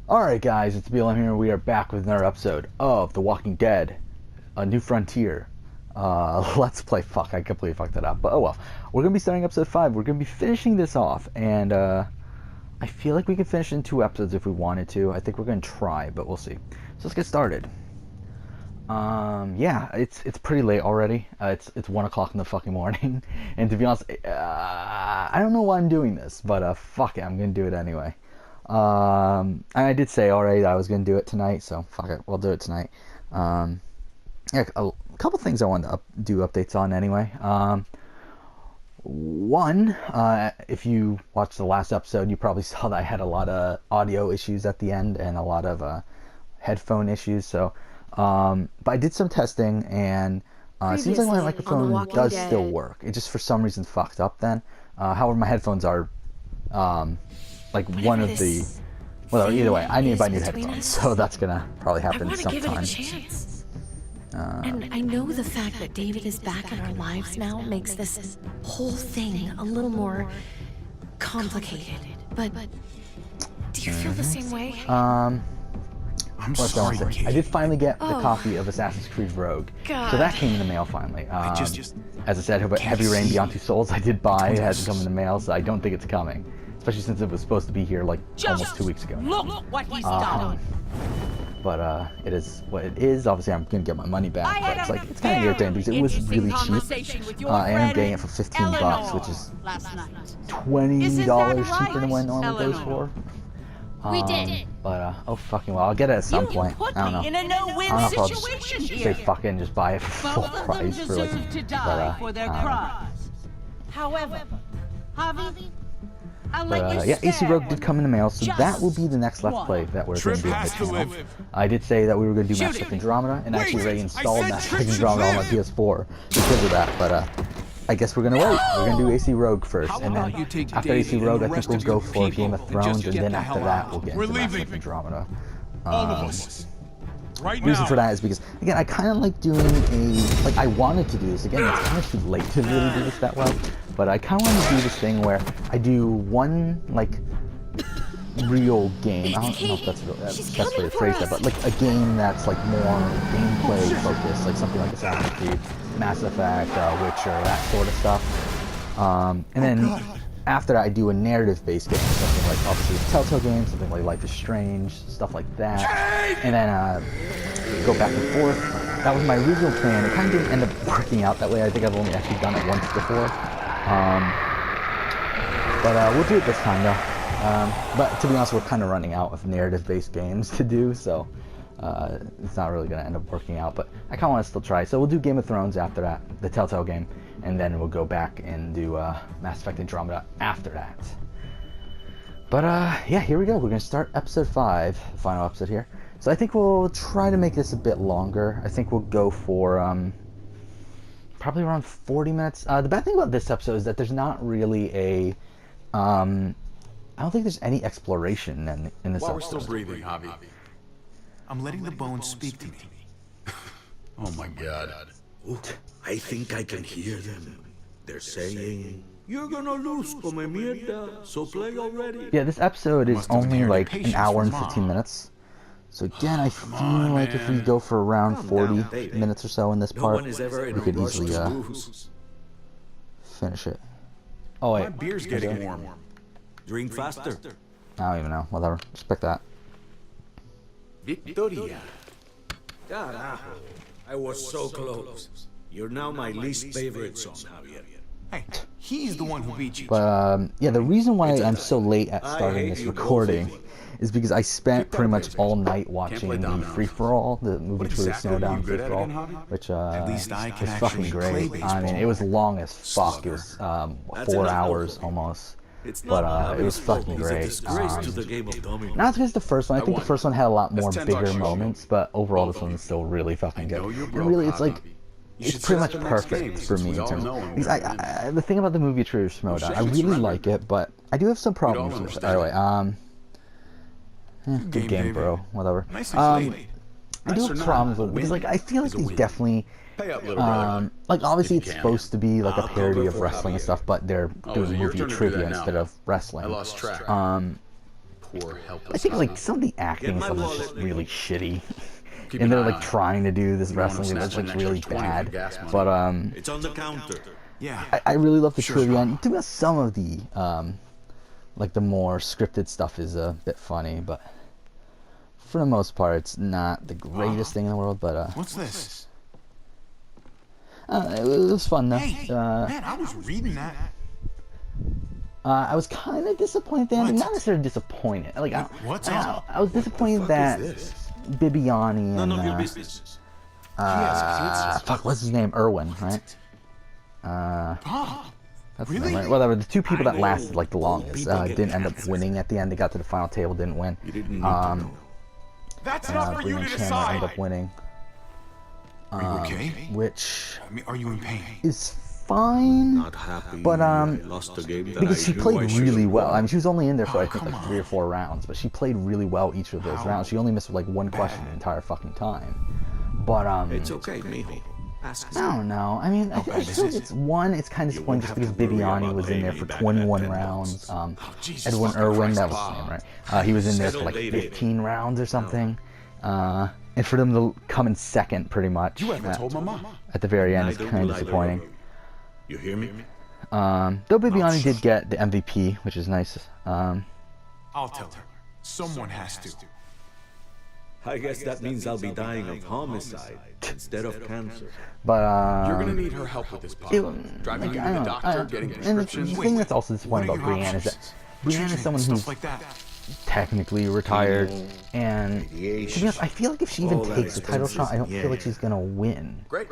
Alright guys, it's BLM here. We are back with another episode of The Walking Dead, A New Frontier. Let's play. Fuck, I completely fucked that up. But oh well. We're going to be starting episode 5. We're going to be finishing this off. And I feel like we could finish in 2 episodes if we wanted to. I think we're going to try, but we'll see. So let's get started. Yeah, it's pretty late already. It's 1 o'clock in the fucking morning. And to be honest, I don't know why I'm doing this. But fuck it, I'm going to do it anyway. And I did say already that I was going to do it tonight, so fuck it, we'll do it tonight. Yeah, a couple things I wanted to do updates on anyway. One, if you watched the last episode, you probably saw that I had a lot of audio issues at the end and a lot of headphone issues. So, but I did some testing, and it seems like my microphone does still work. It just for some reason fucked up then. However, my headphones are like one of the, well, either way, I need to buy new headphones, so that's gonna probably happen sometime. And I know the fact that David is back in our lives now makes this whole thing a little more complicated. But do you feel the same way? I'm sorry, I did finally get the copy of Assassin's Creed Rogue, God. so that came in the mail finally. As I said, Heavy Rain Beyond Two Souls I did buy. It hasn't come in the mail, so I don't think it's coming. Especially since it was supposed to be here like almost 2 weeks ago. Look what he's done. But it is what it is. Obviously, I'm gonna get my money back. But it's like it's kind of irritating because it was really cheap. And I'm getting it for $15, which is $20 cheaper than what it normally goes for. We did it. But oh fucking well, I'll get it at some point. I don't know. In a no-win I don't know if I'll situation just here. say fucking just buy it for full Both of them price for like. deserve to die for their I don't know. crimes. However, Javi, I'll But let you yeah, AC stand. Rogue did come in the mail, so Just that will be the next Let's Play that we're going to do on the channel. I did say that we were going to do Mass Effect Andromeda, and actually already installed Mass Effect Andromeda on my PS4 because of that, but I guess we're going to wait. We're going to do AC Rogue first, and then after AC Rogue, I think we'll go for Game of Thrones, and then after that, we'll get into Mass Effect Andromeda. Reason for that is because, again, I kind of like doing I wanted to do this, again, it's kind of too late to really do this that well, but I kind of want to do this thing where I do one, real game. I don't know if that's the best way to phrase that, but a game that's more gameplay focused, like something like Assassin's Creed, Mass Effect, Witcher, that sort of stuff. And then after that, I do a narrative-based game, something like obviously a Telltale game, something like Life is Strange, stuff like that. And then go back and forth. That was my original plan. It kind of didn't end up working out that way. I think I've only actually done it once before. But we'll do it this time though. But to be honest, we're kind of running out of narrative-based games to do, so it's not really going to end up working out. But I kind of want to still try. So we'll do Game of Thrones after that, the Telltale game. And then we'll go back and do Mass Effect Andromeda after that. But yeah, here we go. We're going to start episode 5, the final episode here. So I think we'll try to make this a bit longer. I think we'll go for probably around 40 minutes. The bad thing about this episode is that there's not really a... I don't think there's any exploration in this While we're episode. still breathing, Javi, I'm letting the bones speak to me. Oh my God. I think I can hear them. They're saying, "You're gonna lose, come mierda, so play already." Yeah, this episode is Must have only inherited like an patience hour and from 15 Mom. minutes. So again, I feel on, like if we man. go for around Calm 40 down, baby. minutes or so in this No part, one is ever in we a could rush easily to lose. finish it. Oh My wait, beer's getting warm. Drink faster. I don't even know. Whatever. Just pick that. Victoria. Carajo. I was so close. You're now my least favorite son, Javier. Hey, he's the one who beat you. But yeah, the reason why I'm so late at starting this recording is because I spent pretty much all night watching the Free-for-All, the movie What Truly exactly are Snowdown you good at Free-for-All, again, Javi? which At least I can was fucking actually great. play I mean, baseball. it was long as fuck. It was That's 4 enough, hours Loco. almost. It's But not it was Javi's fault. fucking He's a great. disgrace to the game of dominoes. Not because the first one. I think the won. first one had a lot more That's $10 bigger for you. moments, but overall this one's still really fucking good. know you're And broke, really, it's huh, like Javi? You it's should pretty set much the next game, perfect for since me we in all terms. know him. Because the thing about the movie True Snowdown, I shame it's really surrendered. like it, but I do have some problems all with it. understand. Anyway, good Game, game, baby. bro. Whatever. Nicely played. I do Nice or have not, problems with it a because, win I feel like is a these win. definitely. Pay up, little brother. Obviously If it's you can. supposed to be like a I'll parody cover of for wrestling and Javier. stuff, but they're Oh, doing is it your movie turn to do trivia that now? instead of wrestling. I lost track. And poor, helpless. I think like Hana. some of the acting and my stuff is wallet, just Leo. really shitty. Keep And an they're eye like on it. trying to do this You don't wanna wrestling that snatch looks an really extra 20 for bad. gas money. But It's on the counter. Yeah. I really love the Sure. trivia, and to be honest, some of the like the more scripted stuff is a bit funny, but for the most part, it's not the greatest thing in the world. But What's this? it was fun though. Hey, man, I was reading that. I was kind of disappointed at the ending. What? Not necessarily disappointed. Like What's I up? was disappointed fuck that is this? Bibiani None and of your business. fuck, what's his name? Irwin, right? Bob, That's Really? the name, right? Whatever. The two people I that know lasted like the longest people get didn't end up cancer. winning at the end. They got to the final table, didn't win. You didn't need to know. that's not for Bree you and to Chandler decide. end up winning, Are you okay? which I mean, are you in pain? is fine. Not happy. But, I lost the game that Because I she knew I played should've really well. won. I mean, she was only in there for I think come like on. 3 or 4 rounds, but she played really well each of those How rounds. She only missed like one question the entire fucking time. But It's okay, mijo. Ask I don't know. I mean, I bad feel is like it? it's one. It's kind of won't disappointing just have because to worry Bibiani about was in there paying for me back 21 that rounds. Jesus Edwin fucking Irwin, Christ, that was his Bob. name, right? He was in there for Settle like later. 15 rounds or something. And for them to come in second, pretty much, You haven't told Mama. at the very end, is Neither kind of will either disappointing. You hear me? Though Bibiani did get the MVP, which is nice. I'll tell her. Someone has to. I guess that means I'll be dying of homicide instead of cancer. But You're gonna need her help with this, Bob. Driving you I to the don't know. doctor, getting And prescriptions. the thing that's also disappointing What about are your Brienne is that options? Brienne is Children, someone stuff who's like that. technically retired, and to be honest, I feel like if she even All that takes the title shot, I don't feel like yeah. she's gonna win. Great.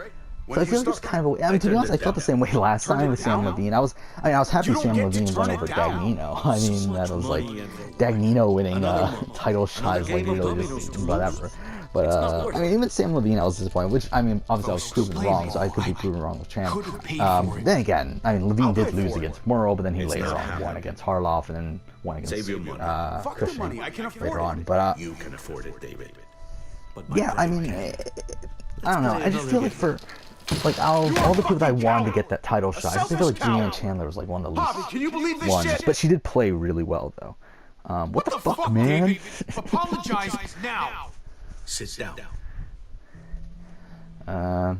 So I feel like it's kind of. I mean, to be honest, I felt the same way last time with Sam Levine. I was happy You don't Sam get to Levine won turn it over down. Dagnino. I mean, that was like money and Dagnino winning another title shot is like game of really dominoes just to lose. whatever. But not worth I mean, even Sam Levine, I was disappointed. Which I mean, obviously I was proven Played wrong, so I could be all proven wrong with Chan. Could've paid for it. Then again, I mean, Levine I'll did pay lose for it. against Murrow, but then he It's later not on happening. won against Harloff, and then won against Save your money. Fuck the Christian money. I can afford later it. on. But You can afford it, David. But my yeah, I brother mean, can't. I don't know. I just feel like for like all the people that I wanted to get that title shot, I just feel like Brienne Chandler was like one of the Bobby, least can you believe this ones. shit? But she did play really well though. What the fuck, man? David? Apologize now. Sit down. Uh,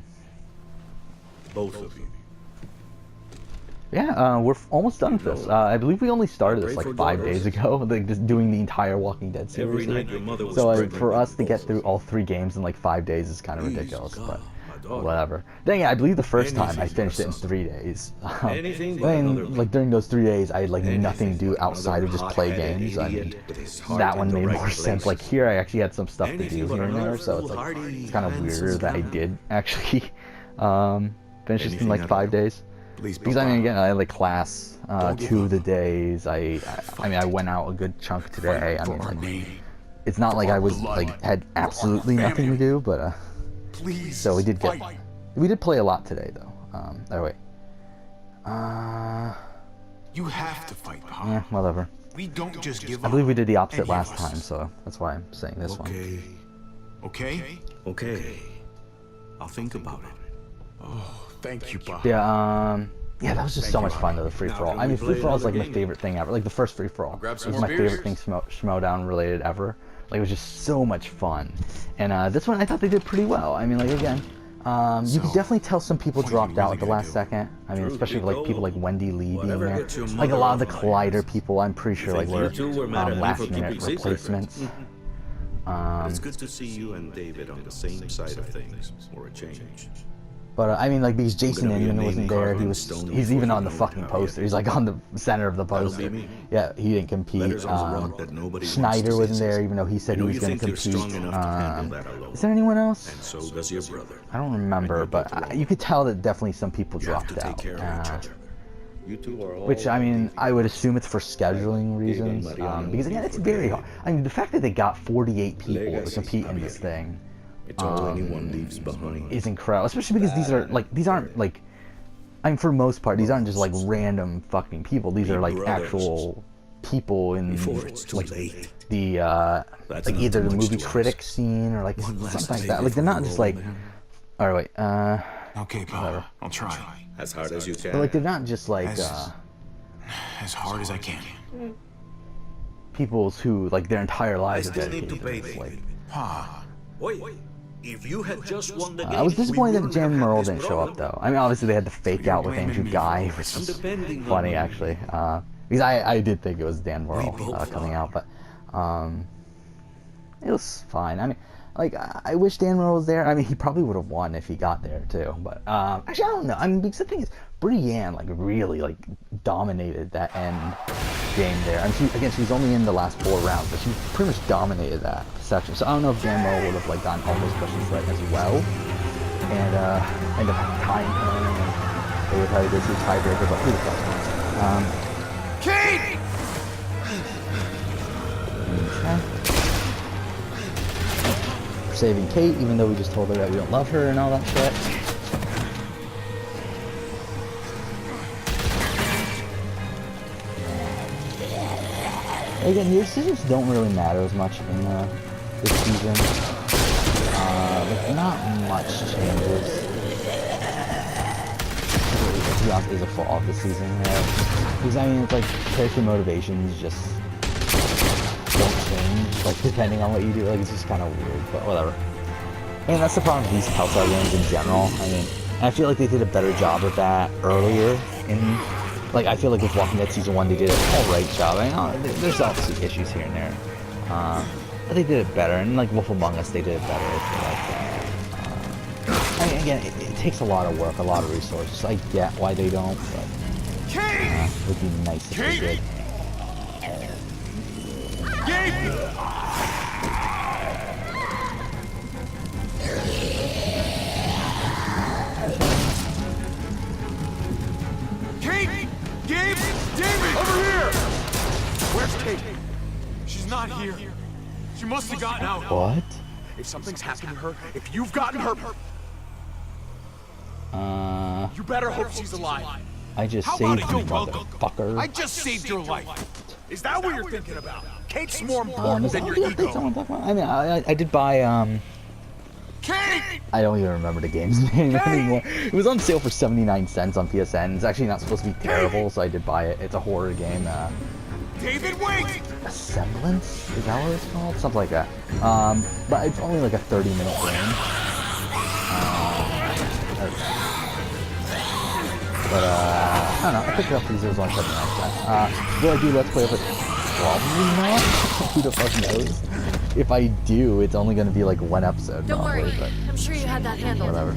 Both of you. yeah, we're almost done with this. I believe we only started this Pray like for 5 daughters. days ago, like just doing the entire Walking Dead series. Every here. night your mother was So pregnant for with us to get both. through all 3 games in like 5 days is kind of Please, ridiculous, God, but my daughter. whatever. Then yeah, I believe the first time I Anything finished it in for son. 3 days. Anything but Then, another like during those 3 days, I had like nothing to do but outside of just another play hot-headed games. I mean, idiot with his heart that in one the made right more sense. Like place. here, I actually had some stuff to Anything do but here and another there, so it's like foolhardy, it's kind of handsome weird that I guy. did actually finish this in Anything like at 5 all. days. Please, Because I mean, again, I had like class Don't give 2 of up. the days. I mean, I went out a good chunk today. I For mean, our like, name. it's not like I was like had absolutely nothing to do, but Please. so we did fight. play a lot today though. Oh wait, You have to fight, Bob. yeah, whatever. We don't just give I up. believe we did the opposite Any of last us. time, so that's why I'm saying this one. Okay. Okay? Okay. I'll think about it. Thank you, Bob. Yeah, that was just so much fun though, the free for all. I mean, free for all is like my favorite thing ever. Like the first free for all grab was some my more favorite beers. thing Schmodown related ever. Like it was just so much fun. And this one I thought they did pretty well. I mean, like again, you could So, definitely tell some people what are you dropped out really at the gonna last do? second. I mean, Truth especially be like told, people like Wendy Lee being whatever there. gets your Like a mother lot of the off my Collider ass. people, I'm pretty sure like think were you two were mad at me last for minute keeping secrets? replacements. It's good to see you and David on the same side of things, for a change. But I mean, like because Jason gonna be a Inman name wasn't there, carved he on was. stone He's before even you on the know fucking how poster. yet. He's like on the center of the That'll poster. be me. Yeah, he didn't compete. Letters on the rock that nobody wants Schneider to wasn't see. there, even though he said I know he was you going to think you're compete. strong enough to handle that alone. Is there anyone else? And so does your brother. I don't remember, but you could tell that definitely some people You have dropped to take out. care of each other. You two are all Which I mean, I would assume it's for scheduling reasons, because again, it's very hard. I mean, the fact that they got 48 people to compete in this thing It's all anyone leaves behind. is incredible, especially because these aren't like, I mean, for the most part, these aren't just like random fucking people. These are like brothers. actual people in Before it's too like late. the That's like not either too the much movie to critic ask. scene or like One last something like thing that. Like they're not before just we like, roll, man. all right, wait, Okay, Bob. I'll try. As hard as you can. but like they're not just like As hard as I can. people's who like their entire I lives are still need dedicated to pay to this. Like, David. Pa, Wait, if you had just won the game, I was disappointed we that wouldn't Jan have had Merle this didn't show up problem. though. I mean, obviously they had to fake you're out with blaming Andrew me for Guy, this. which I'm is depending on funny you. actually. Because I did think it was Dan Merle both coming are. out, but it was fine. I mean, like I wish Dan Merle was there. I mean, he probably would have won if he got there too. But actually, I don't know. I mean, because the thing is, Brienne like really like dominated that end game there. I mean, she was only in the last 4 rounds, but she pretty much dominated that section. So I don't know if Dan Merle would have like gotten all those questions right as well, and end up tying her, and they would probably go to a tiebreaker. But who the fuck knows? Kate! Okay. We're saving Kate, even though we just told her that we don't love her and all that shit. Again, your decisions don't really matter as much in this season. Like, not much changes. To be honest, is a flaw of the season. Because I mean, it's like character motivations just don't change, like depending on what you do. Like it's just kind of weird, but whatever. And that's the problem with these Telltale games in general. I mean, I feel like they did a better job of that earlier in. Like, I feel like with Walking Dead Season 1, they did an alright job. I mean, there's obviously issues here and there. But they did it better. And, like, Wolf Among Us, they did it better, I feel like. I mean, again, it takes a lot of work, a lot of resources. I get why they don't, but it would be nice if they did. Kate! Gabe! David! Over here! Where's Kate? She's not here. She must have gotten out. What? If something's happened to her, if you've gotten her, you better hope she's alive. I just How saved about you, a welcome? motherfucker. I just saved your life. Is that what you're thinking about? Kate's more Is important that than what your the updates I ego. want to talk about? I mean, I did buy, Kate! I don't even remember the game's name anymore. It was on sale for 79 cents on PSN. It's actually not supposed to be terrible, so I did buy it. It's a horror game. David, wait! A Semblance? Is that what it's called? Something like that. But it's only like a 30-minute game. I don't know. I picked it up because it was on 79 cents. Will I do Let's Play of it? Probably not. Who the fuck knows? If I do, it's only going to be like 1 episode. Don't probably, worry. but I'm sure you had that handled. whatever.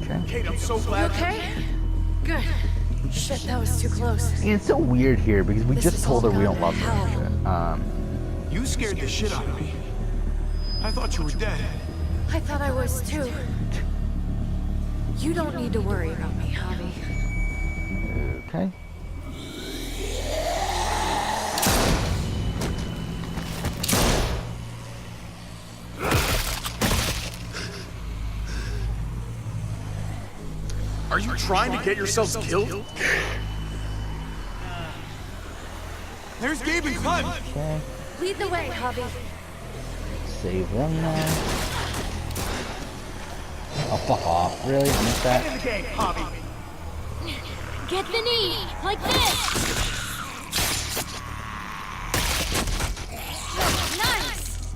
Okay. Kate, I'm so glad. Okay? Good. Shit, that was too close. And it's so weird here because we This just is told her all we don't gone love to her. hell. And shit. You scared the shit out of me. I thought you were dead. I thought I was too. You don't need to worry about me, Javi. Okay. Are you trying to get yourselves killed? There's Gabe and Clem. Okay. Lead the way, Javi. Save them now. Oh, fuck off. Really? I missed that? In the game, Javi. Get the knee, like this. Nice.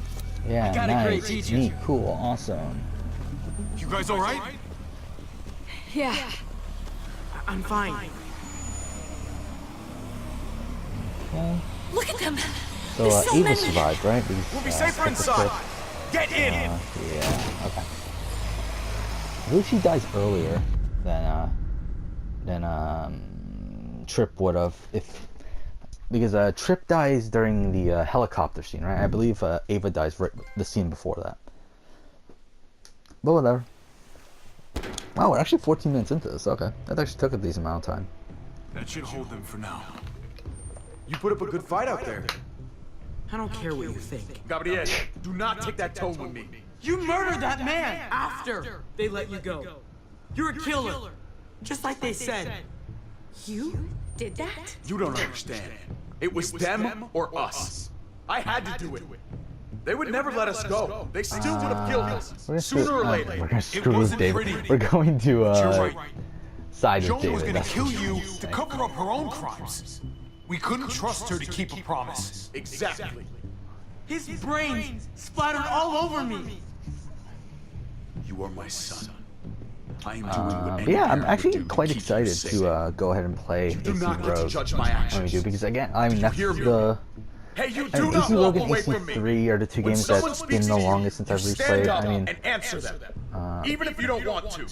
Yeah, got a great nice. teacher. Neat, cool, awesome. You guys all right? Yeah. I'm fine. Okay. Look at them. So, There's so Ava many. survived, right? Because, We'll be safer took the inside. trip. Get in. Yeah, okay. I believe she dies earlier than Trip would have because Trip dies during the helicopter scene, right? I believe Ava dies right the scene before that. But whatever. Wow, we're actually 14 minutes into this. Okay, that actually took a decent amount of time. That should hold them for now. You put up a good fight out there. I don't care what you think. Gabriel, do not take that tone with me. You murdered that man after they let you go. You're a killer. Just like they said. You did that? You don't understand. It was them or us. I had to do it. They would never let us go. They still would have killed us. We're gonna Sooner or later. We're gonna It screw with wasn't David. pretty. We're going to You're right. side with Joan David. was gonna that's kill what you she's to saying. cover up her own crimes. We couldn't trust her to keep a promise. Exactly. His brains splattered all over me. You are my son. I am doing what But yeah, I'm any parent actually would do quite keep you excited safe. to go ahead and play Do AC not get to Rogue judge my when we actions. do, because again, I mean, that's hear me? the... Hey, you And do not AC walk Rogue and away from me. AC3 are the two When games someone that's been speaks the to you, longest since I've you stand replayed. up I mean, and answer them, even if you don't want to.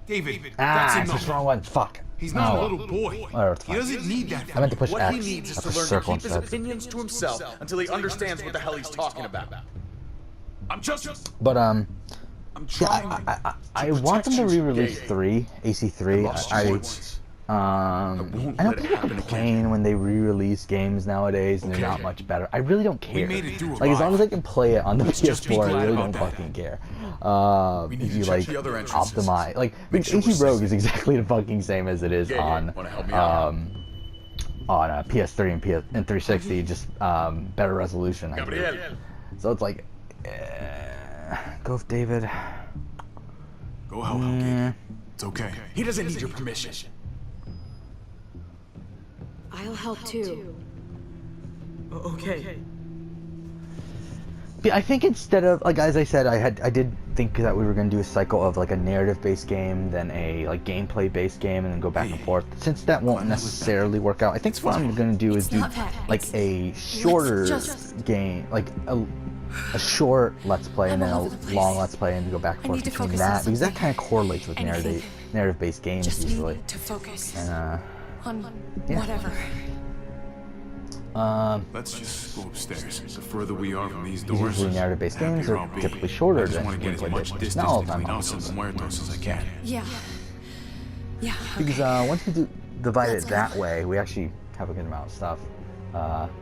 David, I that's pressed enough. the wrong one. Fuck. He's not Oh. a little boy. Whatever, it's He fine. doesn't need that. I meant to push What X. he needs is I to pushed learn to circle keep his instead. opinions to himself until he understands what the hell he's talking about. I'm just... But I'm yeah, trying I want them to protect you, re-release Gabe. 3, AC3. lost you once. I won't know let it people happen complain when they re-release games nowadays and they're not Okay. much better. I really don't care. made it through a Like, as long as ride. I can play it on the just be PS4, I glad really about don't that. fucking care. need If to you check like the other entrances. optimize, like Make AC sure we're Rogue safe. is exactly the fucking same as it is Yeah, on wanna help me out? on PS3 and 360, just better resolution. I Gabriel. think. So it's like, go with David. Go help him, Gabe. It's okay. He doesn't need your permission. I'll help too. Okay. Yeah, I think instead of, like, as I said, I did think that we were going to do a cycle of like a narrative-based game, then a like gameplay-based game, and then go back and forth. Since that won't necessarily work out, I think what I'm going to do is do not that. like a shorter just- game, like a short Let's Play and then all a over the place. long Let's Play, and go back and I forth need to between focus on that, because that something. kind of correlates with Anything. narrative-based games Just usually. need to focus And on yeah. whatever. Let's just go upstairs. The further we are from these Because doors, usually narrative-based happier games are I'll be. typically shorter I just than want to get as gameplay much based. distance Not all the time, between us obviously, and but- Muertos as I can. Yeah. Yeah. Because Okay. once we do divide Let's it go. that way, we actually have a good amount of stuff.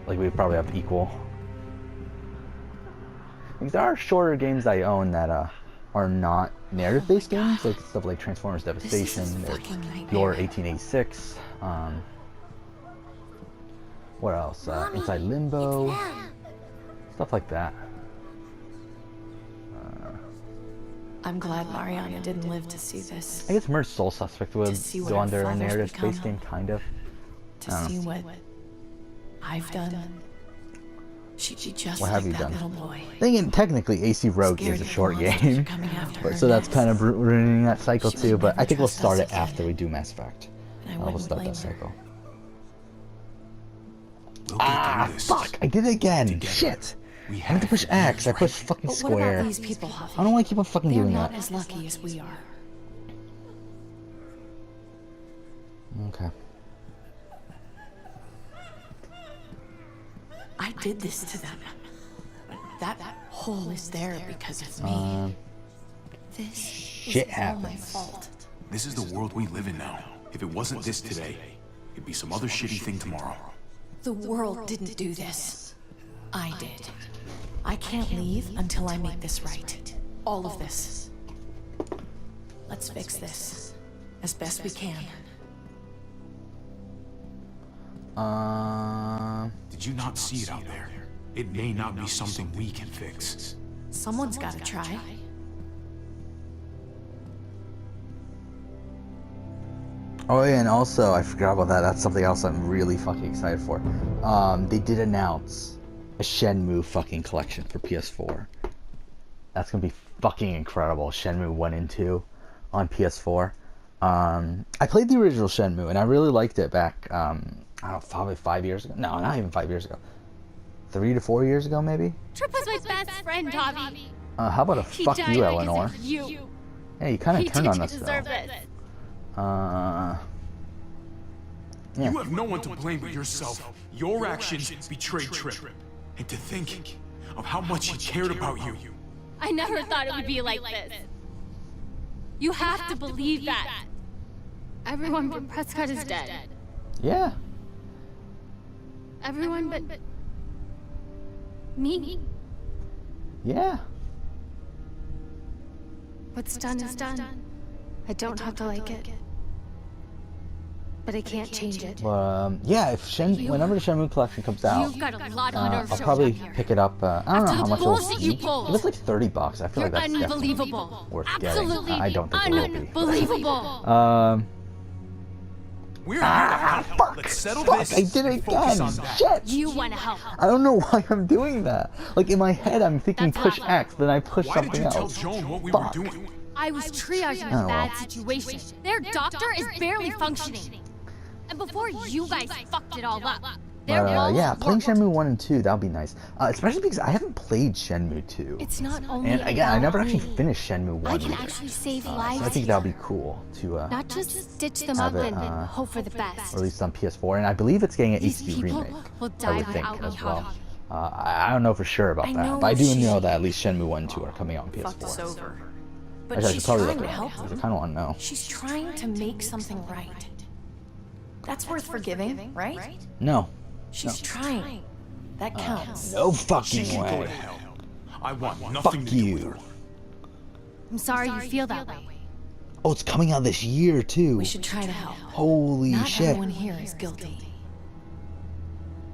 Like we probably have equal. Because there are shorter games I own that are not narrative-based games, like stuff like Transformers Devastation This is a or fucking nightmare. Your 1886. What else? Inside Limbo. Stuff like that. I'm glad Mariana didn't live to see this. I guess Merge Soul Suspect would see what go our under a fathers narrative-based become. game, kind of. To see what I've done. She'd be just What like have you that done? little boy. Thinking technically AC Rogue Scared is a that the short monsters game, are coming after but her so that's next. kind of ruining that cycle She too. would But I never think we'll trust start us it again. after we do Mass Effect. And I We'll wouldn't start blame that her. cycle. We'll get through this. Fuck! I did it again. Together. Shit! We I meant to have push X. I pushed fucking But what square. about these people, Huffy? I don't want to keep on fucking They're doing not that. as lucky as we are. Okay. I did this to them. That hole is there because of me. This Shit is all my happens. fault. This is the world we live in now. If it wasn't this today, it'd be some other shitty thing tomorrow. The world didn't do this. I did. I can't leave until I make this right. All of this. Let's fix this as best we can. Did you not see it out there? It may not be something we can fix. Someone's gotta try. Oh yeah, and also I forgot about that. That's something else I'm really fucking excited for. They did announce a Shenmue fucking collection for PS4. That's gonna be fucking incredible. Shenmue 1 and 2 on PS4. I played the original Shenmue and I really liked it back. I don't know, probably 5 years ago. No, not even 5 years ago. 3 to 4 years ago, maybe. Trip was my best friend, Tommy. How about a He fuck died you, because Eleanor? of you. Yeah, you kind He of turned on didn't us though. deserve this. Yeah. You have no one to blame but yourself. Your actions betrayed Trip. And to think of how much he cared about you. I never thought it would be like this. You have to believe that. Everyone but Prescott is dead. Yeah. Everyone but me. Yeah. What's done is done. I don't have to like it. But I can't change it. Yeah, if whenever the Shenmue collection comes out, You've got a lot on our I'll shoulders probably here. pick it up. I don't know After how the much it'll bullshit you be. pulled. If it's like $30, I feel You're like that's definitely unbelievable. worth Absolutely getting. I don't think it will be. unbelievable. We're here to help. Fuck! Let's settle Fuck! this I did it and focus again! on that. Shit! You want to help. I don't know why I'm doing that. Like, in my head, I'm thinking That's push awful. X, then I push Why did something you tell else. Joan what we were Fuck. doing? I was triaging Oh, a bad well. situation. Their doctor is barely functioning. And before you guys fucked it all up, their But, walls yeah, playing worked. Shenmue 1 and 2, that would be nice. Especially because I haven't played Shenmue 2. It's not only And again, I never about actually me. finished Shenmue 1 I can either. actually save So lives I think here. that would be cool to Not just stitch them have up it, and hope for the best. released on PS4. And I believe it's getting an These HD people remake. will I die would think without me, as well. Javi. I don't know for sure about I that, know but I do she- know that at least Shenmue 1 and 2 are coming out on Fuck this PS4. over. But Actually, I she's should probably trying look to it help up, 'cause I them. kind of want to know. She's trying to make something right. That's worth forgiving, right? No. She's trying. That counts. No She fucking can go to way. hell. I want nothing Fuck to do with you. her. I'm sorry you feel that way. Oh, it's coming out this year, too. We should try to help. Holy Not shit. everyone here is guilty.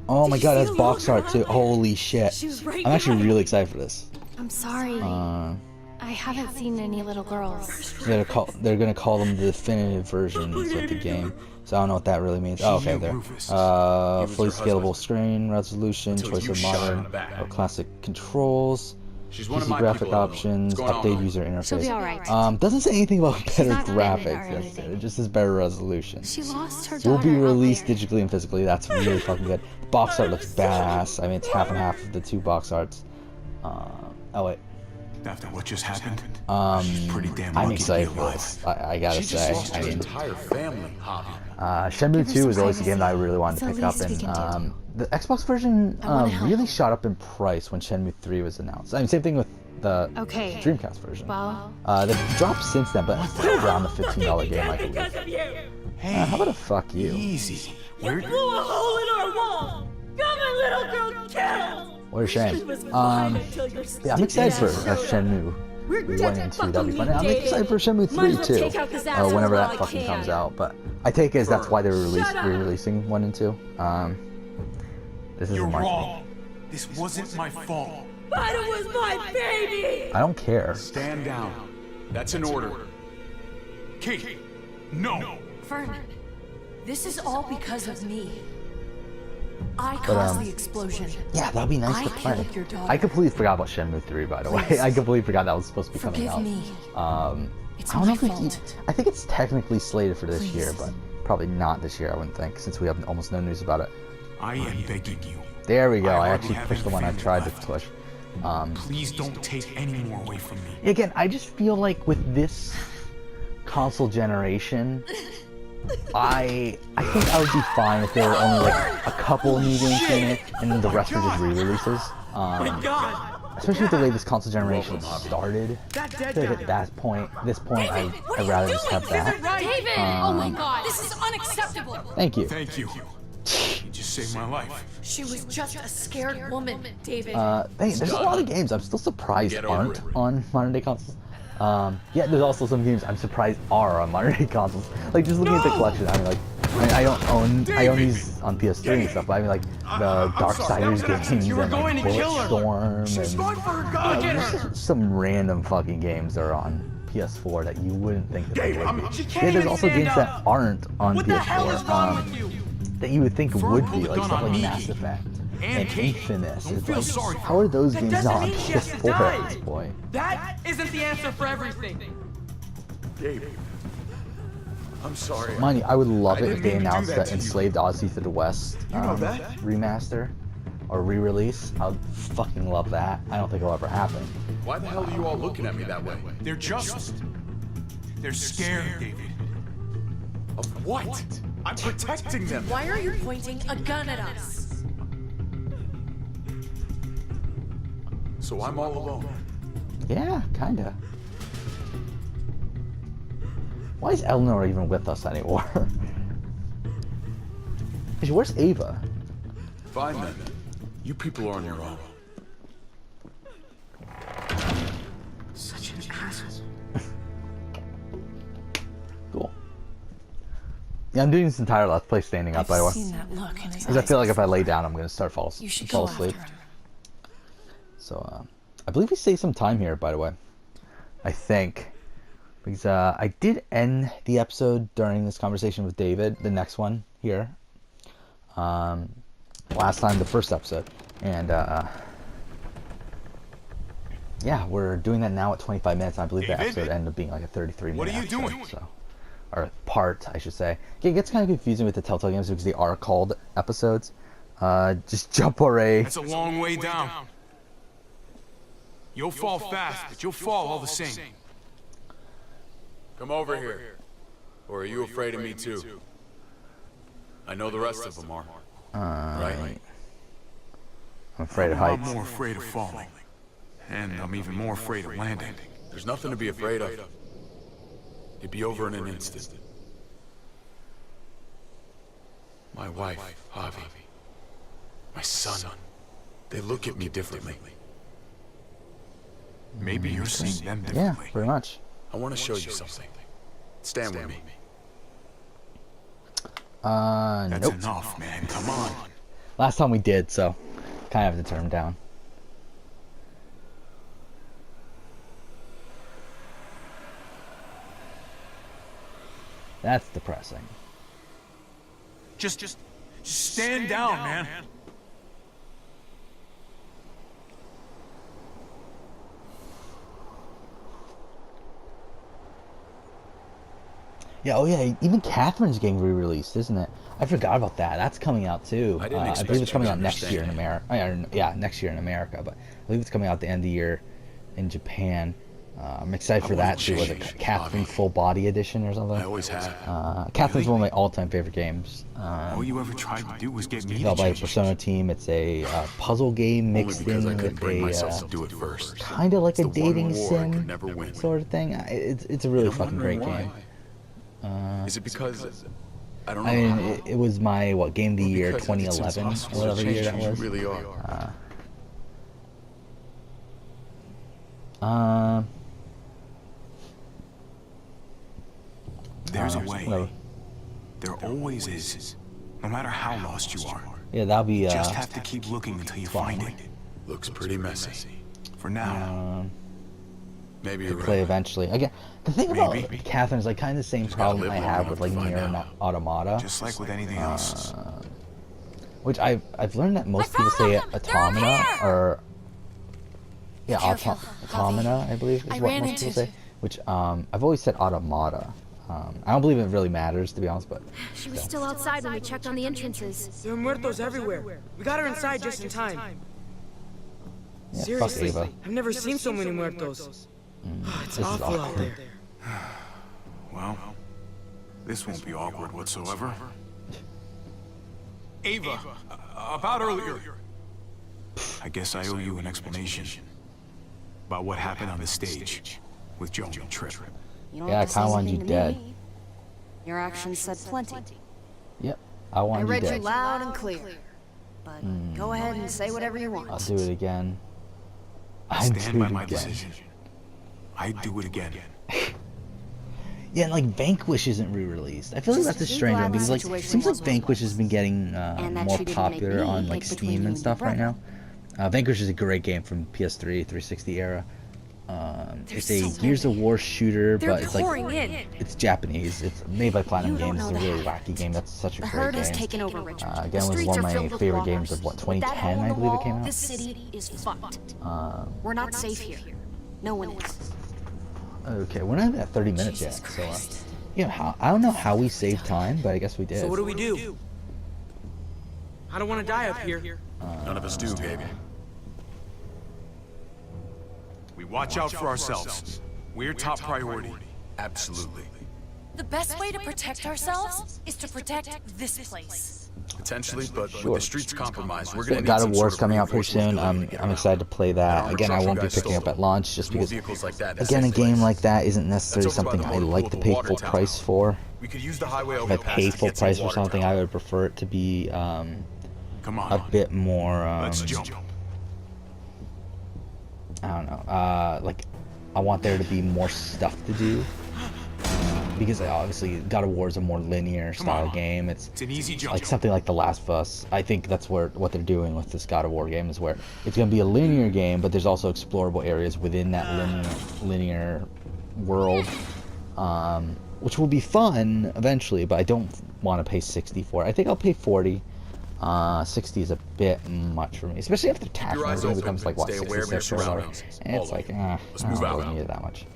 Oh my Did god, you that's see box the look art in too. her eye? Holy shit. She was right I'm actually behind really excited for this. I'm sorry. I haven't seen any little girls. They're gonna call them the definitive versions of the game. So I don't know what that really means. Oh, okay, knew there. Rufus. Fully her scalable husband. screen resolution, Until choice you of shot her in modern the back. or classic controls, She's one of PC my graphic people, Eleanor. options, What's going on, update though? user She'll be interface. alright. Doesn't say anything about better not pregnant or graphics. anything. It just says better resolution. She lost her It will daughter be out released there. digitally and physically. That's really fucking good. Box art looks badass. I mean, it's half and half of the two box arts. Oh wait. After what just happened, Um, she's pretty damn I'm lucky excited to be for alive. this. I gotta She just say. lost I her mean, entire family, Javi. Shenmue Give her 2 some is always a game that I really wanted It's to the pick up, least we can and do. the Xbox version I wanna help. really shot up in price when Shenmue 3 was announced. I mean, same thing with the Okay. Dreamcast version. Well, They've dropped since then, but it's still around the $15 game, I believe. Hey, How about a fuck you? easy. Where? Blew a hole in our wall! Got my little girl killed! What a shame. Was fine until your Yeah, I'm excited for stupid ass Shenmue We're 1 dead and 2. That'll be fucking fun. I'm David. excited for Shenmue 3 Might as well too. take out this asshole Whenever while that I fucking can. comes out. But I take it as that's why they're Shut up. re-releasing 1 and 2. This is You're March. wrong. This wasn't my fault. But it was my baby! I don't care. Stand down. That's an order. Kate, no. Vernon, this is all because of me. I caused the explosion. Yeah, that'd be nice I to play. killed your daughter. I completely forgot about Shenmue 3, by the way. Please. I completely forgot that was supposed to be coming Forgive out. me. It's I don't know my if we fault. I think it's technically slated for this Please. year, but probably not this year, I wouldn't think, since we have almost no news about it. I am begging you. There we go. I hardly actually have pushed the any one I family tried to left. push. Please don't take any more away from me. Again, I just feel like with this console generation, I think I would be fine if there were only like a couple new games in it, and then the rest are just re-releases. God! Especially with the way this console generation started. That I dead feel like guy! at that point, I'd what are you rather just doing? have This that. isn't right! David! Oh my god, this is unacceptable! Thank you. Thank you. You just saved my life. She was just a scared woman, David. There's a lot of games I'm still surprised Get over aren't it. on modern day consoles. Yeah, there's also some games I'm surprised are on modern day consoles. Like just looking at the collection, I mean, I own these on PS3 and stuff, but I mean like the Darksiders games You were and going like to kill her. Bulletstorm She's and going for her gun! Get her! just some random fucking games that are on PS4 that you wouldn't think that they would be. She Yeah, can't there's even also stand games up. that aren't on What the hell is wrong PS4 with you? that you would think Fern would pulled be the like gun stuff on like me. Mass Effect And and Kate. Infamous. Don't It's feel like, sorry for how are those That games doesn't not on mean she has to PS4 at this die. point? That isn't the answer for everything. David. I'm sorry. Mind you, I would love I it if didn't they mean to do announced that that to you. Enslaved Odyssey to the West know that? remaster or re-release. I would fucking love that. I don't think it'll ever happen. Why the hell are you all looking at me that way? They're just. They're scared, David. Of what? I'm protecting them. Why are you pointing a gun at us? So I'm all alone. Yeah, kinda. Why is Eleanor even with us anymore? Where's Ava? Fine then. You people are on your own. Such an asshole. Cool. Yeah, I'm doing this entire Let's Play standing up, by the way. I've seen that look in his Because I eyes. feel like if I lay down, I'm gonna start fall You should fall go asleep. after him. So, I believe we saved some time here, by the way. I think. Because I did end the episode during this conversation with David, the next one here. Last time, the first episode. And yeah, we're doing that now at 25 minutes. I believe the episode ended up being like a 33-minute What are you episode, doing? So, or part, I should say. It gets kind of confusing with the Telltale games because they are called episodes. Just jump already. That's a long way down. You'll fall fast, but you'll fall all the same. Come over here. Or are you afraid of me too? I know the rest of them are. Right? I'm afraid of I'm heights. more afraid of falling. And I'm even more afraid of landing. There's nothing to be afraid of. It'd be over in an instant. My wife, Javi. My son. They look at me differently. Maybe you're seeing them Yeah, differently. pretty much. I want to show you something. Stand with me. That's Nope. enough, man. Come on. Last time we did, so kind of have to turn him down. That's depressing. Just stand down, man. Yeah, oh yeah, even Catherine's getting re-released, isn't it? I forgot about that. That's coming out too. I didn't I expect believe it's you coming to out next year in understand. America. Yeah, next year in America, but I believe it's coming out at the end of the year in Japan. I'm excited for I that wouldn't too, with a change, Catherine Bobby. full body edition or something. I always have. Catherine's one of my all-time favorite games. All you ever tried to do was get me to Developed by the change. Persona team. It's a puzzle game Only mixed because in I couldn't with bring a myself to do it first. kind of like a It's the one dating war I could sim never win. sort of thing. It's a really And I'm fucking great wondering game. why. Is it because I don't know? I mean, it was my game of the year Because it's 2011 or impossible whatever to year that change who was. you really are. There's a whatever. way. There always is. No matter how lost you are. Yeah, that'll be Just have to keep looking until you find it. Looks pretty messy. For now. Maybe you're play right. eventually. Again, the thing about Maybe. Catherine is like kind of the same Just gotta problem live I long have enough with like to find Nier and out. Automata, Just like with anything else. which I've learned that most people found say them! They're up Automata here! or yeah, Careful, Automata, I believe is I what ran most people into- say. Which I've always said Automata. I don't believe it really matters, to be honest, but She was still outside when we checked on the entrances. There are muertos everywhere. We got her inside just in time. yeah, Seriously, fuck Ava. I've never seen so many muertos. It's This is awful out awkward. there. Well, this won't be awkward whatsoever. Ava, about earlier. I guess I owe you an explanation about what happened on the stage with Joan and Trip. You don't Yeah, I have to say kinda want you anything to dead. me. Your actions said plenty. Yep, I want I you read you dead. loud and clear. But go ahead and say whatever you want. I'll do it again. I I'd stand do by it my again. decision. I'd do it again. Yeah, and like Vanquish isn't re-released. I feel like Just that's a be strange glad one the because like situation seems like wasn't Vanquish has worse. been getting And that more she didn't make popular me on like pick between Steam you and and stuff your right now. brother. Vanquish is a great game from PS3, 360 era. It's There's a so Gears of many. War shooter, They're but it's like pouring in. it's Japanese. It's made by Platinum You don't Games. It's a know the really half. wacky game. That's such a The great herd has game. taken over Richmond. The Again, it was streets one of are my filled with favorite walkers. games of what With that 2010, hole in I the believe it wall, came out. This city is fucked. We're not safe here. No one is. Okay, we're not even at 30 minutes yet. Jesus So, Christ. I don't know how we saved time, but I guess we did. So what do we do? I don't want to die up here. None of us do, baby. We watch out for ourselves. We're top priority. Absolutely. The best way to protect ourselves is to protect this place. Potentially, but with the streets compromised, we're Yeah, gonna need God some of sort War's coming out pretty reinforcement soon. ability to get I'm around. excited to play that. Armored Again, I truck won't be guys picking stole up at them. launch just There's more because, vehicles like that in the again, a same game place. like that isn't necessarily That's over by something the I local like to pay water full tower. price for. We could use the highway If I overpass pay to full get to the price for water something, tower. I would prefer it to be Come on. a bit more. Let's jump. I don't know. Like, I want there to be more stuff to do. Because obviously, God of War is a more linear style on. game. It's It's an easy jump. like something like The Last of Us. I think that's what they're doing with this God of War game is where it's going to be a linear game, but there's also explorable areas within that linear world. which will be fun eventually, but I don't want to pay 60 for it. I think I'll pay 40. 60 is a bit much for me, especially after tax and everything becomes like, what, 66 or whatever. And it's like, I don't really need it that much.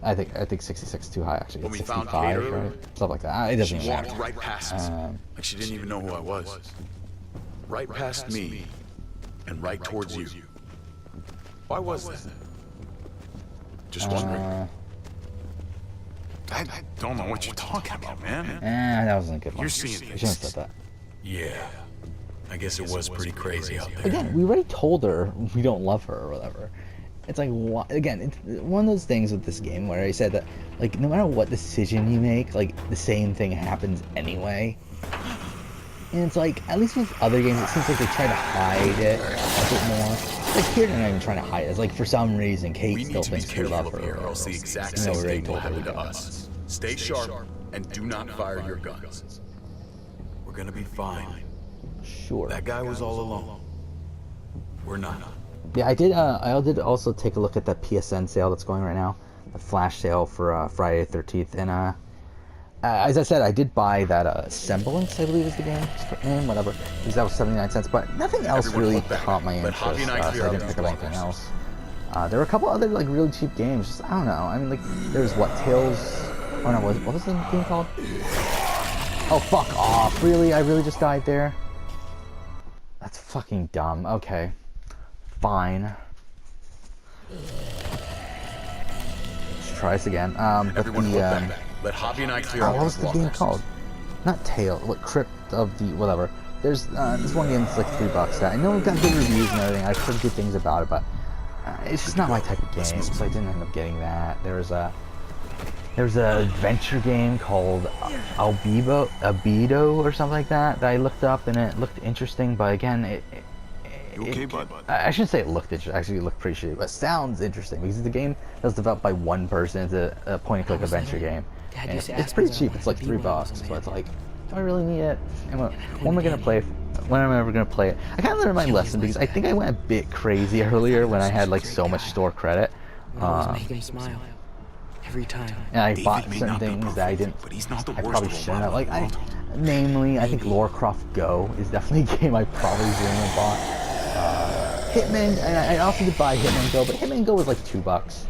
I think 66 is too high, actually. It's 65, right? Stuff like that. It doesn't even matter. Right past us, like she didn't even know who I was. Right past me, and right towards you. Why was that? Just wondering. I don't know what you're talking about, man. That wasn't a good one. You're seeing I shouldn't have said that. Yeah, I guess it was pretty crazy out there. Again, we already told her we don't love her or whatever. It's like, again, it's one of those things with this game where I said that, like, no matter what decision you make, like, the same thing happens anyway. And it's like, at least with other games, it seems like they try to hide it a bit more. Like, here, they're not even trying to hide it. It's like, for some reason, Kate still thinks we love her. Or else the exact same thing will happen to us. Stay sharp and do not fire your guns. We're gonna be fine. Sure. That guy was all alone. We're not. Yeah, I did also take a look at that PSN sale that's going right now. The flash sale for Friday the 13th. And as I said, I did buy that Semblance, I believe is the game, whatever. Because that was 79 cents. But nothing else really caught my interest, so I didn't pick up anything else. There were a couple other, like, really cheap games. Just, I don't know. I mean, like, there was, what, Tales... Oh, no, what was the game called? Oh, fuck off. Really? I really just died there? That's fucking dumb. Okay. Fine. Let's try this again. But Everyone the, let Javi and I clear what was the game called? Not Tale. What, Crypt of the... whatever. There's this one game that's like $3. I know it got good reviews and everything. I've heard good things about it, but it's just not my type of game, so I didn't end up getting that. There's a adventure game called Albedo or something like that I looked up, and it looked interesting, but again, You okay, bud? I shouldn't say it looked interesting. Actually, it looked pretty shitty, but it sounds interesting because the game that was developed by one person. It's a point-and-click adventure game. And it's pretty cheap. It's like $3, but it's like, do I really need it? And when am I gonna play? When am I ever gonna play it? I kind of learned my lesson because I think I went a bit crazy earlier when I had like so much store credit. Make him smile every time. And I bought certain things that I didn't. I probably shouldn't have. Like, namely, I think Lara Croft Go is definitely a game I probably shouldn't have bought. Hitman, and I also did buy Hitman Go, but Hitman Go was like $2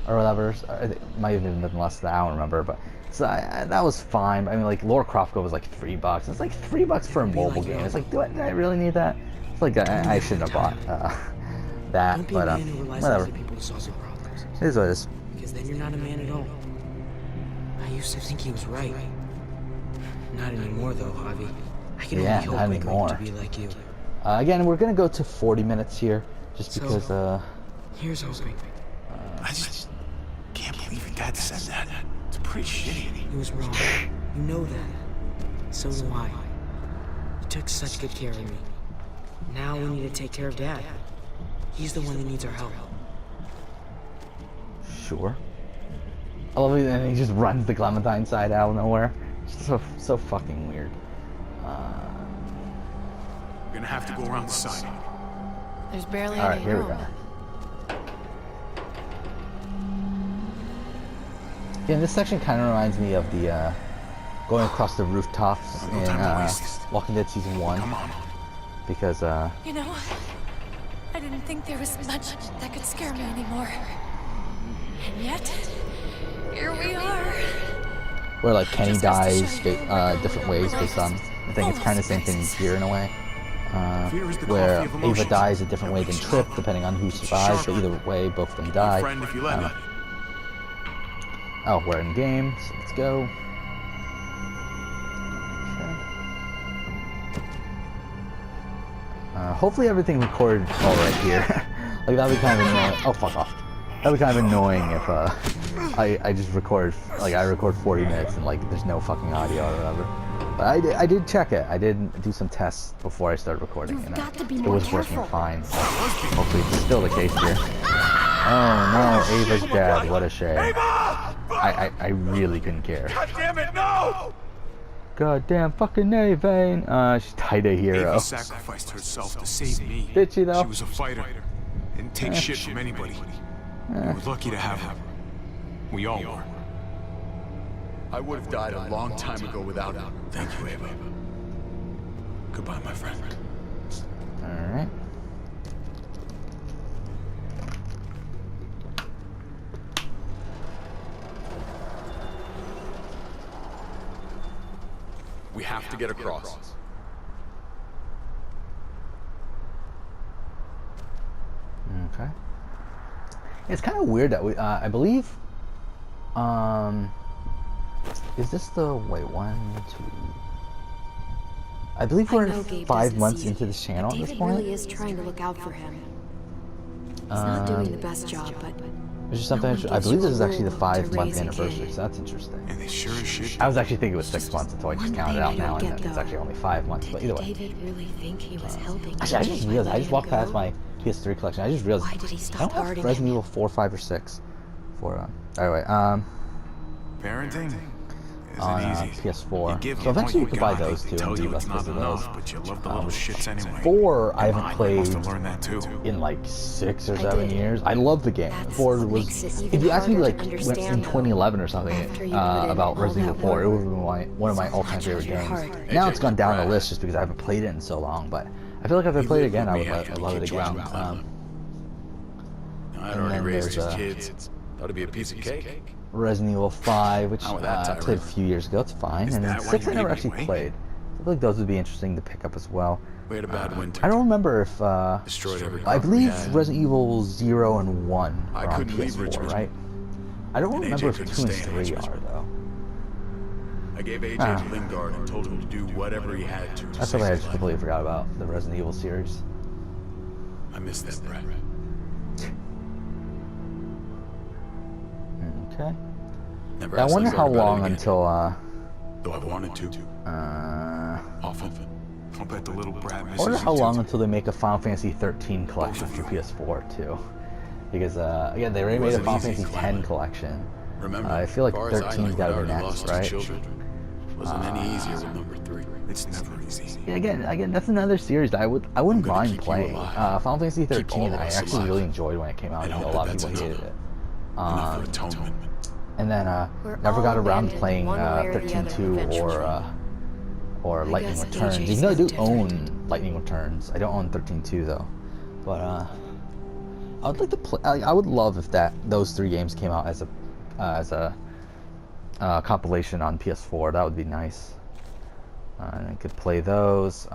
or whatever. It might have even been less than that, I don't remember, but so that was fine. I mean, like, Lara Croft Go was like $3. It's like $3 for a mobile game. It's like, do I really need that? It's like, I shouldn't have bought that, but whatever. It is what it is. Because then you're not a man at all. I used to think he was right. Not anymore, though, Javi. I can only hope I grow up to be like you. Again, we're gonna go to 40 minutes here, just because. Here's hoping. I just can't believe your dad said that. It's pretty shitty. He was wrong. You know that. So do I. You took such good care of me. Now we need to take care of Dad. He's the one that needs our help. Sure. I love it, and he just runs the Clementine side out of nowhere. It's so fucking weird. We're gonna have to go around the side. There's barely All right, any here room. we go. Yeah, this section kind of reminds me of the going across the rooftops in Walking Dead Season 1. Come on. Because You know, I didn't think there was much that could scare me anymore. And yet, here we are. where like Kenny dies different ways based on, I think it's kind of the same thing here in a way. Where Ava dies a different way than Tripp, depending on who survives, but either way, both of them die. Oh, we're in game, so let's go. Hopefully everything recorded alright here. Like, that'd be kind of annoying. Oh, fuck off. That'd be kind of annoying if I just record, like, I record 40 minutes and like there's no fucking audio or whatever. But I did check it. I did do some tests before I started recording, and it was working fine. Hopefully it's still the case here. Oh no, Ava's dead. What a shame. I really couldn't care. God damn it, no! Goddamn fucking Navane. She's tied a hero. Ava sacrificed herself to save me. Did she though? She was a fighter. Didn't take shit from anybody. We were lucky to have her. We all were. I would have died a long time ago without him. Thank you, Ava. Goodbye, my friend. Alright. We have to get across. Okay. It's kind of weird that we, I believe, is this the, wait, 1, 2, I believe we're 5 months into this channel at this David point. really is trying to look out for him. He's not doing the best job, but Which is something I believe this is actually the 5-month anniversary, so that's interesting. And they sure as shit. I was actually thinking it was 6 months until I just counted it out now, and it's actually only 5 months. But either way, David really think he was helping? actually, I just realized I just walked past my PS3 collection. I just realized Why did he I stop don't have guarding Resident him? Evil 4, 5, or 6 for anyway Parenting on isn't easy. PS4. You give So them eventually you what can buy got. those They two tell and do you less it's not of those. enough, but you love the little shits anyway. 4 I haven't Must played have learned that too. in like 6 or I 7 did. years. I love the game. That's 4 what was, makes it if even you asked me harder like to in understand, 2011 or something after you put in about all Resident Evil that 4, it work. would be one of my all-time favorite your games. heart. Now AJ, it's gone down the Brad. list just because I haven't played it in so long, but I feel like if I played it again, I would I'd love it again. I'd and already then raised there's, his kids. That'd be a piece of cake. Resident Evil 5, which Not with that I tyrant. played a few years ago, it's fine. Is And then that why 6 I you never gave me actually away? played. I feel like those would be interesting to pick up as well. We had a bad winter. I don't remember if, Destroyed every I car we believe had. Resident Evil 0 and 1 I are on couldn't leave PS4, Richmond. right? I don't And remember AJ if 2 couldn't and stay in 3 Richmond. are, though. I gave AJ Ah. to Lingard and told him to do whatever he had to That's save something I his just life. completely forgot about, the Resident Evil series. I miss that, Brad. Okay. Never Yeah, I asked wonder Lingard how about it long again, until, though I wanted to. Often. I'll bet the little brat I misses wonder you how too. long until they make a Final Fantasy 13 collection for PS4, too. Because, again, they already made a wasn't Final easy, Fantasy Clement. 10 collection. Remember, I feel like as far as I 13's know, you'd gotta be already next, lost 2 right? children. Wasn't any easier with number 3. It's never easy. Yeah, again, that's another series that I wouldn't gonna mind keep you playing. alive. Final Fantasy Keep all 13, of I us actually alive. really enjoyed when it came out. And I know a hope lot of that's people hated enough. it. Enough for atonement. And then We're never all got around to abandoned playing one way or the 13.2 other or Lightning guess Returns. AJ's Even though I do no different. own Lightning Returns, I don't own 13.2 though. But I would like to play. I would love if those 3 games came out as a compilation on PS4. That would be nice. And I could play those.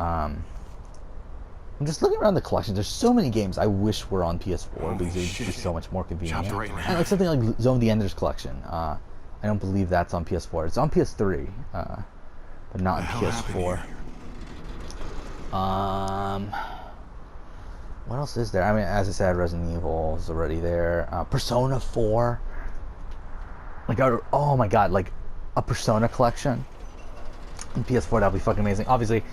I'm just looking around the collection. There's so many games I wish were on PS4 because it would be so much more convenient. Chopped right in And half. like something like Zone of the Enders collection. I don't believe that's on PS4. It's on PS3, but not on hell happened PS4. What else is there? I mean, as I said, Resident Evil is already there. Persona 4. Like, oh my god, like a Persona collection on PS4, that'd be fucking amazing. Obviously,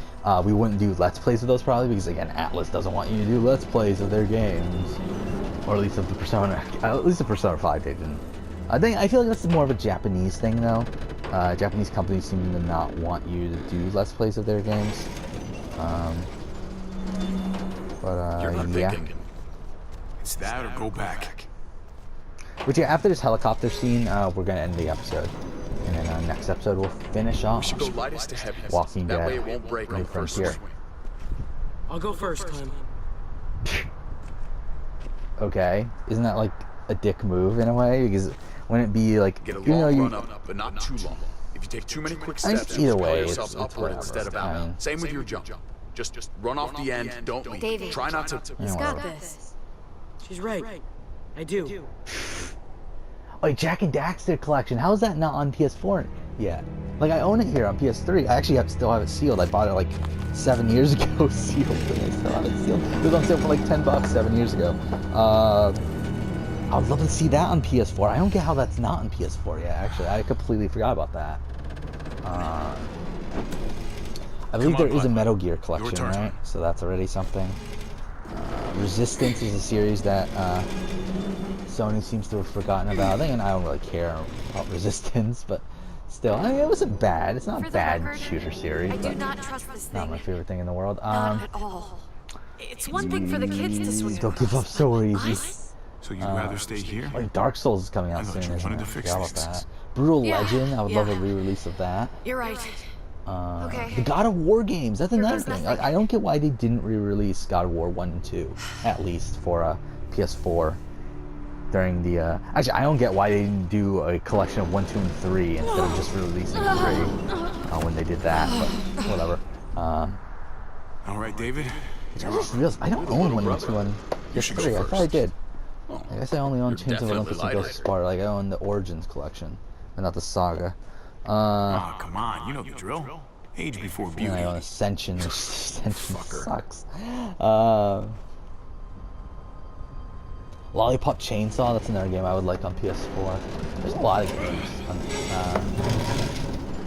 we wouldn't do Let's Plays of those probably because, again, Atlas doesn't want you to do Let's Plays of their games. Or at least of the Persona, at least the Persona 5 didn't. I feel like that's more of a Japanese thing, though. Japanese companies seem to not want you to do Let's Plays of their games. You're not yeah. thinking. It's that or go back. But yeah, after this helicopter scene, we're gonna end the episode. And then next episode we'll finish off We should go lightest to heaviest. Walking That Dead, way it won't break on New the first Frontier. swing. I'll go first, Clem. Okay, isn't that like a dick move in a way? Because wouldn't it be like, Get a you know, long you, run up, but not too long. If you take too many quick I mean, steps, either you propel way, yourself it's upward whatever. instead of I out. mean- Same with your jump. Just run off the end. Don't lean. David. Try not to. He's Yeah, got whatever. this. She's right. I do. Like Jack and Daxter collection. How is that not on PS4 yet? Like I own it here on PS3. I actually still have it sealed. I bought it like 7 years ago sealed, and I still have it sealed. It was on sale for like $10 7 years ago. I would love to see that on PS4. I don't get how that's not on PS4 yet. Actually, I completely forgot about that. I believe Come on, there is a bud. Metal Gear collection, turn. right? So that's already something. Resistance is a series that Sony seems to have forgotten about. And I don't really care about Resistance, but still, I mean, it wasn't bad. It's not a For the bad record, shooter series, I do but not trust this not thing. my favorite thing in the world. Not at all. It's one thing for the kids to swing Don't give up so easy. Us? So you'd rather stay here? Like Dark Souls is coming I out thought soon, you isn't wanted it? to I fix forgot about things. that. Brutal Yeah, Legend, I would love a yeah. re-release of that. You're right. Okay. The God of War games, that's another goes thing. nothing. I don't get why they didn't re-release God of War 1 and 2, at least for PS4 during the... Actually, I don't get why they didn't do a collection of 1, 2, and 3 instead of just releasing 3 when they did that, but whatever. All right, David. I just realized I don't own 1 and 2 on PS3. I thought I did. I guess I only own Chains of Olympus and Ghost of Sparta. Like, I own the Origins collection, but not the Saga. Oh, come on. You know the drill. Age before beauty. And I own Ascension, which Ascension sucks. Lollipop Chainsaw, that's another game I would like on PS4. There's a lot of games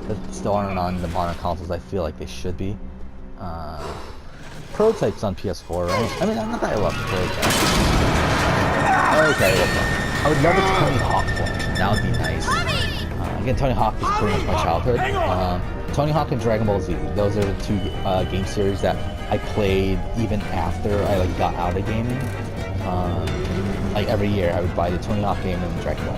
that still aren't on the modern consoles. I feel like they should be. Prototype's on PS4, right? I mean, not that I love the Prototype. Okay, I would love a Tony Hawk collection. That would be nice. Again, Tony Hawk is pretty much my childhood. Tony Hawk and Dragon Ball Z, those are the two game series that I played even after I got out of gaming. Like every year I would buy the Tony Hawk game and the Dragon Ball.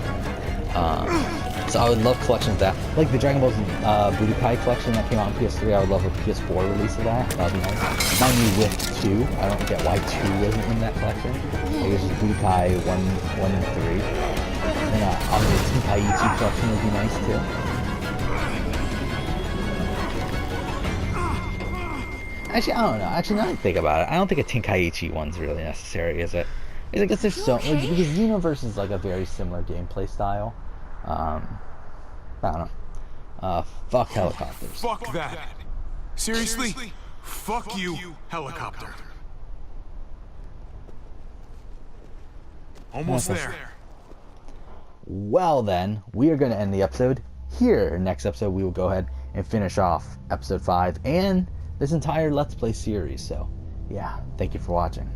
So I would love collections of that. Like the Dragon Ball Z Budokai collection that came out on PS3, I would love a PS4 release of that. That would be nice. Not only with 2, I don't get why 2 wasn't in that collection. Like it's just Budokai 1 and 3. And obviously the Tenkaichi collection would be nice too. Actually, I don't know. Actually, now that I think about it, I don't think a Tenkaichi one's really necessary, is it? I guess there's so because Xenoverse is like a very similar gameplay style. I don't know. Fuck helicopters. Fuck that. Seriously? Fuck you, helicopter. Almost there. Well then, we are going to end the episode here. Next episode, we will go ahead and finish off episode 5 and this entire Let's Play series. So, yeah, thank you for watching.